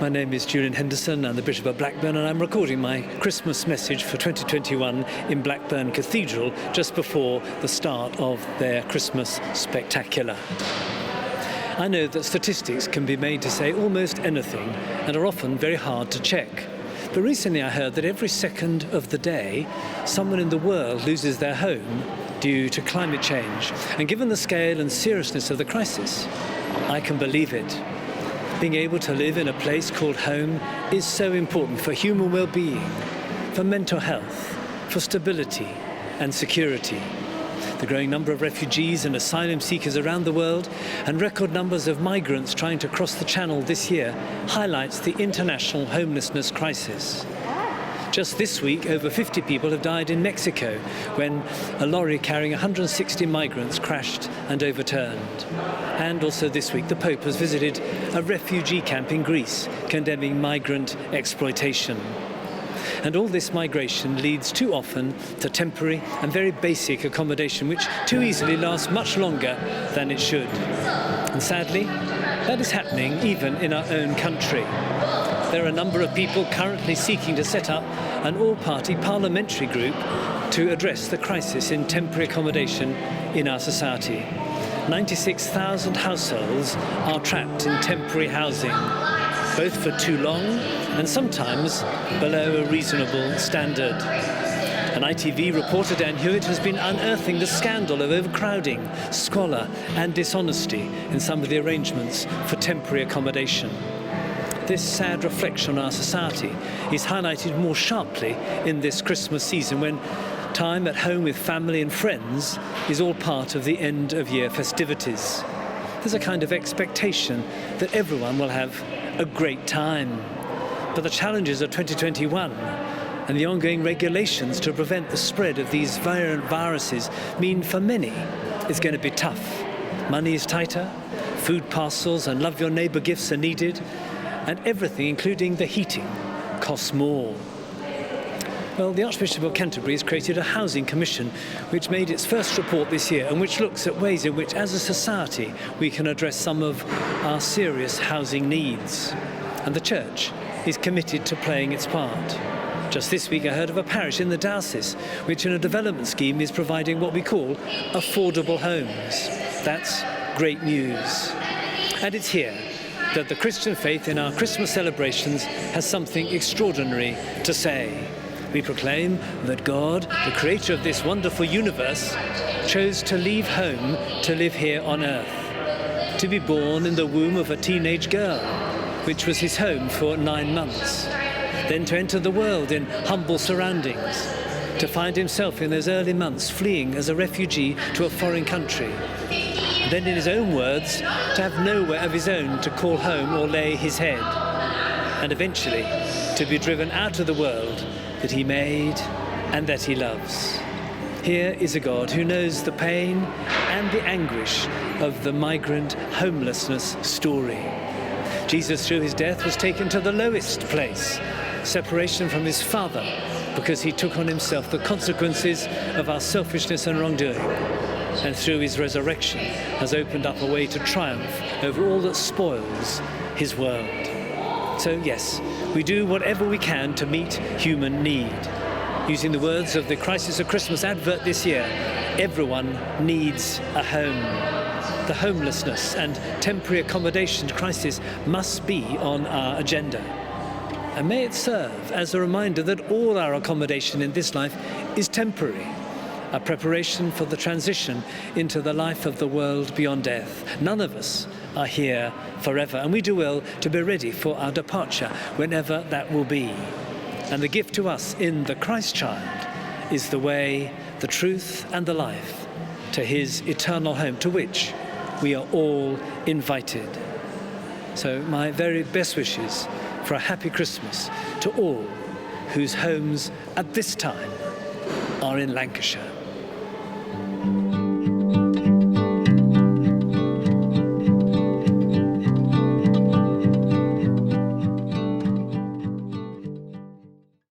My name is Julian Henderson. I'm the Bishop of Blackburn, and I'm recording my Christmas message for 2021 in Blackburn Cathedral just before the start of their Christmas spectacular. I know that statistics can be made to say almost anything and are often very hard to check. But recently I heard that every second of the day, someone in the world loses their home due to climate change. And given the scale and seriousness of the crisis, I can believe it. Being able to live in a place called home is so important for human well-being, for mental health, for stability and security. The growing number of refugees and asylum seekers around the world and record numbers of migrants trying to cross the Channel this year highlights the international homelessness crisis. Just this week, over 50 people have died in Mexico when a lorry carrying 160 migrants crashed and overturned. And also this week, the Pope has visited a refugee camp in Greece, condemning migrant exploitation. And all this migration leads too often to temporary and very basic accommodation, which too easily lasts much longer than it should. And sadly, that is happening even in our own country. There are a number of people currently seeking to set up an all-party parliamentary group to address the crisis in temporary accommodation in our society. 96,000 households are trapped in temporary housing, both for too long and sometimes below a reasonable standard. An ITV reporter, Dan Hewitt, has been unearthing the scandal of overcrowding, squalor and dishonesty in some of the arrangements for temporary accommodation. This sad reflection on our society is highlighted more sharply in this Christmas season, when time at home with family and friends is all part of the end-of-year festivities. There's a kind of expectation that everyone will have a great time. But the challenges of 2021 and the ongoing regulations to prevent the spread of these virulent viruses mean for many it's going to be tough. Money is tighter, food parcels and love your neighbour gifts are needed, and everything, including the heating, costs more. Well, the Archbishop of Canterbury has created a housing commission which made its first report this year and which looks at ways in which, as a society, we can address some of our serious housing needs. And the Church is committed to playing its part. Just this week I heard of a parish in the Diocese which in a development scheme is providing what we call affordable homes. That's great news. And it's here that the Christian faith in our Christmas celebrations has something extraordinary to say. We proclaim that God, the creator of this wonderful universe, chose to leave home to live here on earth, to be born in the womb of a teenage girl, which was his home for 9 months, then to enter the world in humble surroundings, to find himself in those early months fleeing as a refugee to a foreign country, then in his own words, to have nowhere of his own to call home or lay his head, and eventually to be driven out of the world that he made and that he loves. Here is a God who knows the pain and the anguish of the migrant homelessness story. Jesus, through his death, was taken to the lowest place, separation from his Father, because he took on himself the consequences of our selfishness and wrongdoing. And through his resurrection has opened up a way to triumph over all that spoils his world. So yes, we do whatever we can to meet human need. Using the words of the Crisis of Christmas advert this year, everyone needs a home. The homelessness and temporary accommodation crisis must be on our agenda. And may it serve as a reminder that all our accommodation in this life is temporary, a preparation for the transition into the life of the world beyond death. None of us are here forever, and we do well to be ready for our departure, whenever that will be. And the gift to us in the Christ child is the way, the truth, and the life to his eternal home, to which we are all invited. So my very best wishes for a happy Christmas to all whose homes at this time are in Lancashire.